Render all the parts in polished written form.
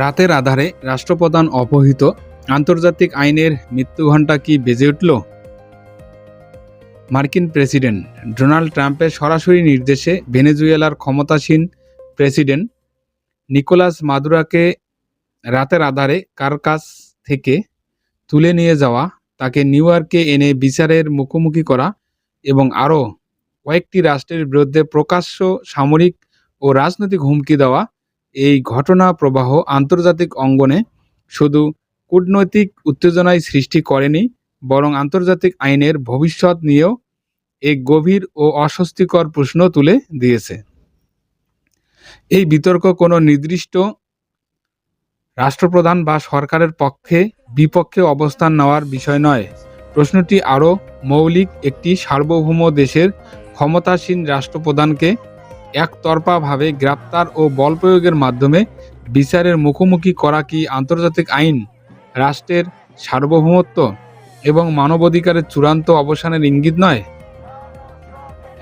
রাতের আঁধারে রাষ্ট্রপ্রধান অপহৃত, আন্তর্জাতিক আইনের মৃত্যুঘণ্টা কি বেজে উঠল? মার্কিন প্রেসিডেন্ট ডোনাল্ড ট্রাম্পের সরাসরি নির্দেশে ভেনেজুয়েলার ক্ষমতাসীন প্রেসিডেন্ট নিকোলাস মাদুরোকে রাতের আঁধারে কারাকাস থেকে তুলে নিয়ে যাওয়া, তাকে নিউ ইয়র্কে এনে বিচারের মুখোমুখি করা এবং আরও কয়েকটি রাষ্ট্রের বিরুদ্ধে প্রকাশ্য সামরিক ও রাজনৈতিক হুমকি দেওয়া, এই ঘটনা প্রবাহ আন্তর্জাতিক অঙ্গনে শুধু কূটনৈতিক উত্তেজনাই সৃষ্টি করেনি, বরং আন্তর্জাতিক আইনের ভবিষ্যৎ নিয়েও এক গভীর ও অস্বস্তিকর প্রশ্ন তুলে দিয়েছে। এই বিতর্ক কোনো নির্দিষ্ট রাষ্ট্রপ্রধান বা সরকারের পক্ষে বিপক্ষে অবস্থান নেওয়ার বিষয় নয়। প্রশ্নটি আরও মৌলিক। একটি সার্বভৌম দেশের ক্ষমতাসীন রাষ্ট্রপ্রধানকে একতরফাভাবে গ্রেপ্তার ও বল প্রয়োগের মাধ্যমে বিচারের মুখোমুখি করা কি আন্তর্জাতিক আইন, রাষ্ট্রের সার্বভৌমত্ব এবং মানবাধিকারের চূড়ান্ত অবসানের ইঙ্গিত নয়?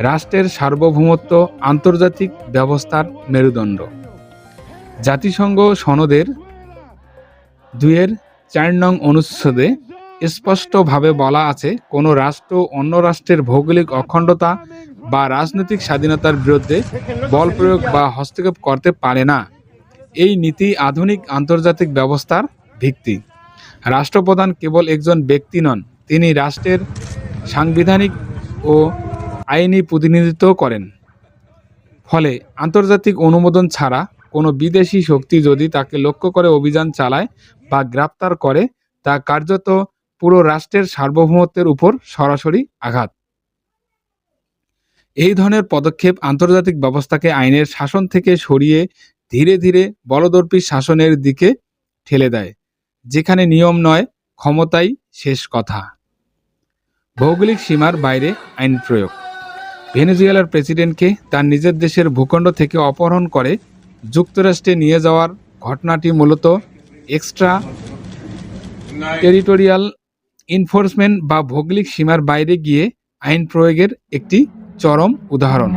রাষ্ট্রের সার্বভৌমত্ব আন্তর্জাতিক ব্যবস্থার মেরুদণ্ড। জাতিসংঘ সনদের 2-4 নং অনুচ্ছেদে স্পষ্টভাবে বলা আছে, কোনো রাষ্ট্র অন্য রাষ্ট্রের ভৌগোলিক অখণ্ডতা বা রাজনৈতিক স্বাধীনতার বিরুদ্ধে বল প্রয়োগ বা হস্তক্ষেপ করতে পারে না। এই নীতি আধুনিক আন্তর্জাতিক ব্যবস্থার ভিত্তি। রাষ্ট্রপ্রধান কেবল একজন ব্যক্তি নন, তিনি রাষ্ট্রের সাংবিধানিক ও আইনি প্রতিনিধিত্ব করেন। ফলে আন্তর্জাতিক অনুমোদন ছাড়া কোনো বিদেশি শক্তি যদি তাকে লক্ষ্য করে অভিযান চালায় বা গ্রেপ্তার করে, তা কার্যত পুরো রাষ্ট্রের সার্বভৌমত্বের উপর সরাসরি আঘাত। এই ধরনের পদক্ষেপ আন্তর্জাতিক ব্যবস্থাকে আইনের শাসন থেকে সরিয়ে ধীরে ধীরে বলদর্পী শাসনের দিকে ঠেলে দেয়, যেখানে নিয়ম নয়, ক্ষমতাই শেষ কথা। ভৌগোলিক সীমার বাইরে আইন প্রয়োগ। ভেনেজুয়েলার প্রেসিডেন্টকে তার নিজের দেশের ভূখণ্ড থেকে অপহরণ করে যুক্তরাষ্ট্রে নিয়ে যাওয়ার ঘটনাটি মূলত এক্সট্রা টেরিটোরিয়াল ইনফোর্সমেন্ট বা ভৌগোলিক সীমার বাইরে গিয়ে আইন প্রয়োগের একটি চরম উদাহরণ।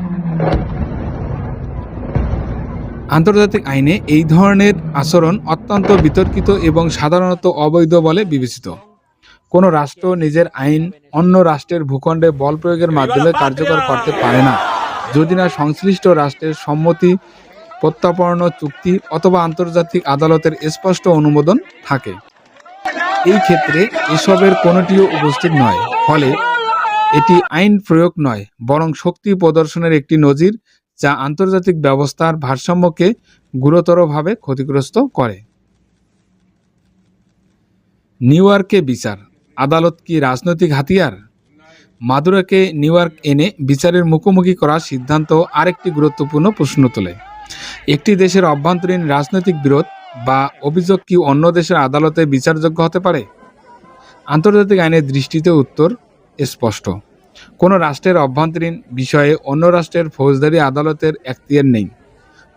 আন্তর্জাতিক আইনে এই ধরনের আচরণ অত্যন্ত বিতর্কিত এবং সাধারণত অবৈধ বলে বিবেচিত। কোনো রাষ্ট্র নিজের আইন অন্য রাষ্ট্রের ভূখণ্ডে বল প্রয়োগের মাধ্যমে কার্যকর করতে পারে না, যদি না সংশ্লিষ্ট রাষ্ট্রের সম্মতি, প্রত্যর্পণ চুক্তি অথবা আন্তর্জাতিক আদালতের স্পষ্ট অনুমোদন থাকে। এই ক্ষেত্রে এসবের কোনোটিও উপস্থিত নয়, ফলে এটি আইন প্রয়োগ নয়, বরং শক্তি প্রদর্শনের একটি নজির, যা আন্তর্জাতিক ব্যবস্থার ভারসাম্যকে গুরুতরভাবে ক্ষতিগ্রস্ত করে। নিউ ইয়র্কে বিচার, আদালত কি রাজনৈতিক হাতিয়ার? মাদুরোকে নিউ ইয়র্ক এনে বিচারের মুখোমুখি করার সিদ্ধান্ত আরেকটি গুরুত্বপূর্ণ প্রশ্ন তোলে। একটি দেশের অভ্যন্তরীণ রাজনৈতিক বিরোধ বা অভিযোগ কি অন্য দেশের আদালতে বিচারযোগ্য হতে পারে? আন্তর্জাতিক আইনের দৃষ্টিতে উত্তর স্পষ্ট। কোনো রাষ্ট্রের অভ্যন্তরীণ বিষয়ে অন্য রাষ্ট্রের ফৌজদারি আদালতের এখতিয়ার নেই,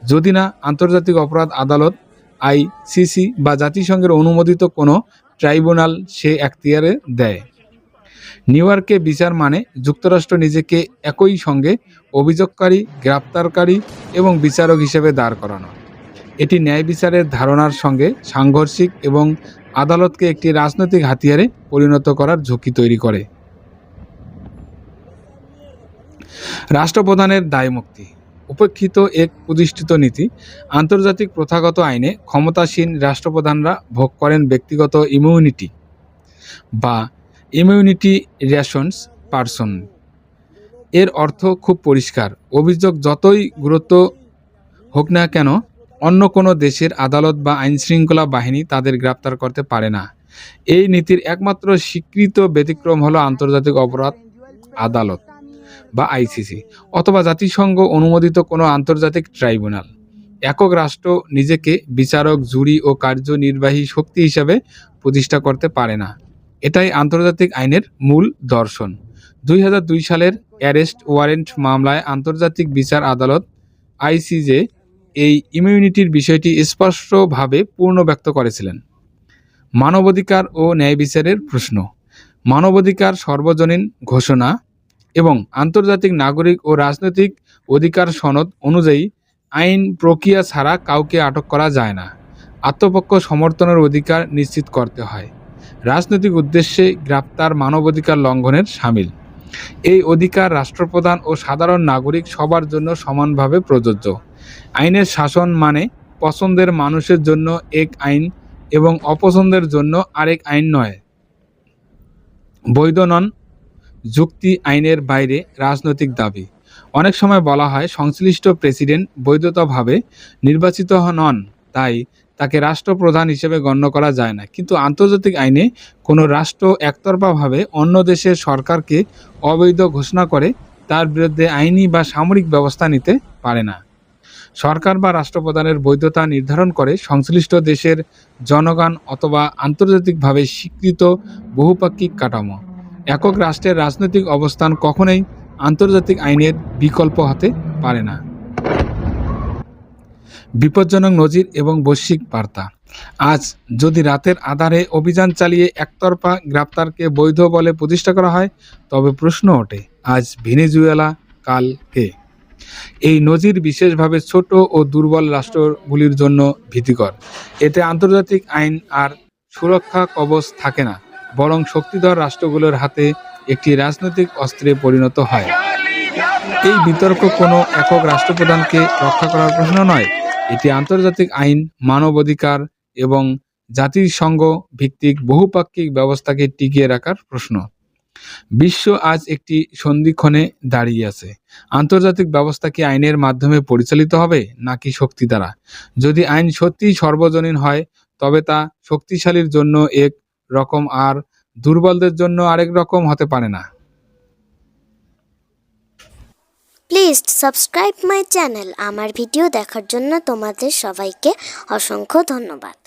যদি না আন্তর্জাতিক অপরাধ আদালত ICC বা জাতিসংঘের অনুমোদিত কোনো ট্রাইব্যুনাল সে এখতিয়ারে দেয়। নিউ ইয়র্কে বিচার মানে যুক্তরাষ্ট্র নিজেকে একই সঙ্গে অভিযোগকারী, গ্রেপ্তারকারী এবং বিচারক হিসেবে দাঁড় করানো। এটি ন্যায় বিচারের ধারণার সঙ্গে সাংঘর্ষিক এবং আদালতকে একটি রাজনৈতিক হাতিয়ারে পরিণত করার ঝুঁকি তৈরি করে। রাষ্ট্রপ্রধানের দায়মুক্তি উপেক্ষিত এক প্রতিষ্ঠিত নীতি। আন্তর্জাতিক প্রথাগত আইনে ক্ষমতাসীন রাষ্ট্রপ্রধানরা ভোগ করেন ব্যক্তিগত ইমিউনিটি বা ইমিউনিটি রেশনস পারসন। এর অর্থ খুব পরিষ্কার, অভিযোগ যতই গুরুত্ব হোক না কেন, অন্য কোনো দেশের আদালত বা আইনশৃঙ্খলা বাহিনী তাদের গ্রেপ্তার করতে পারে না। এই নীতির একমাত্র স্বীকৃত ব্যতিক্রম হলো আন্তর্জাতিক অপরাধ আদালত বা ICC অথবা জাতিসংঘ অনুমোদিত কোনো আন্তর্জাতিক ট্রাইব্যুনাল। একক রাষ্ট্র নিজেকে বিচারক, জুরি ও কার্যনির্বাহী শক্তি হিসাবে প্রতিষ্ঠা করতে পারে না। এটাই আন্তর্জাতিক আইনের মূল দর্শন। 2002 সালের অ্যারেস্ট ওয়ারেন্ট মামলায় আন্তর্জাতিক বিচার আদালত ICJ এই ইমিউনিটির বিষয়টি স্পষ্টভাবে ব্যক্ত করেছিলেন। মানবাধিকার ও ন্যায় বিচারের প্রশ্ন। মানবাধিকার সর্বজনীন ঘোষণা এবং আন্তর্জাতিক নাগরিক ও রাজনৈতিক অধিকার সনদ অনুযায়ী আইন প্রক্রিয়া ছাড়া কাউকে আটক করা যায় না। আত্মপক্ষ সমর্থনের অধিকার নিশ্চিত করতে হয়। রাজনৈতিক উদ্দেশ্যে গ্রেপ্তার মানবাধিকার লঙ্ঘনের শামিল। এই অধিকার রাষ্ট্রপ্রধান ও সাধারণ নাগরিক সবার জন্য সমানভাবে প্রযোজ্য। আইনের শাসন মানে পছন্দের মানুষের জন্য এক আইন এবং অপছন্দের জন্য আরেক আইন নয়। বৈধ নন যুক্তি আইনের বাইরে রাজনৈতিক দাবি। অনেক সময় বলা হয় সংশ্লিষ্ট প্রেসিডেন্ট বৈধতাভাবে নির্বাচিত নন, তাই তাকে রাষ্ট্রপ্রধান হিসেবে গণ্য করা যায় না। কিন্তু আন্তর্জাতিক আইনে কোনো রাষ্ট্র একতরফাভাবে অন্য দেশের সরকারকে অবৈধ ঘোষণা করে তার বিরুদ্ধে আইনি বা সামরিক ব্যবস্থা নিতে পারে না। সরকার বা রাষ্ট্রপ্রধানের বৈধতা নির্ধারণ করে সংশ্লিষ্ট দেশের জনগণ অথবা আন্তর্জাতিকভাবে স্বীকৃত বহুপাক্ষিক কাঠামো। একক রাষ্ট্রের রাজনৈতিক অবস্থান কখনোই আন্তর্জাতিক আইনের বিকল্প হতে পারে না। বিপজ্জনক নজির এবং বৈশ্বিক বার্তা। আজ যদি রাতের আধারে অভিযান চালিয়ে একতরফা গ্রেপ্তারকে বৈধ বলে প্রতিষ্ঠা করা হয়, তবে প্রশ্ন ওঠে আজ ভেনেজুয়েলা, কাল কে? এই নজির বিশেষভাবে ছোট ও দুর্বল রাষ্ট্রগুলির জন্য ভীতিকর। এতে আন্তর্জাতিক আইন আর সুরক্ষা কবচ থাকে না, বরং শক্তিধর রাষ্ট্রগুলোর হাতে একটি রাজনৈতিক অস্ত্রে পরিণত হয়। এই বিতর্ক কোনো একক রাষ্ট্রপ্রধানকে রক্ষা করার প্রশ্ন নয়, এটি আন্তর্জাতিক আইন, মানবাধিকার এবং জাতিসংঘ ভিত্তিক বহুপাক্ষিক ব্যবস্থাকে টিকিয়ে রাখার প্রশ্ন। বিশ্ব আজ একটি সন্ধিক্ষণে দাঁড়িয়ে আছে। আন্তর্জাতিক ব্যবস্থা কি আইনের মাধ্যমে পরিচালিত হবে নাকি শক্তি দ্বারা? যদি আইন সত্যিই সর্বজনীন হয়, তবে তা শক্তিশালীর জন্য এক রকম আর দুর্বলদের জন্য আরেক রকম হতে পারে না। Please subscribe my channel. আমার ভিডিও দেখার জন্য তোমাদের সবাইকে অসংখ্য ধন্যবাদ।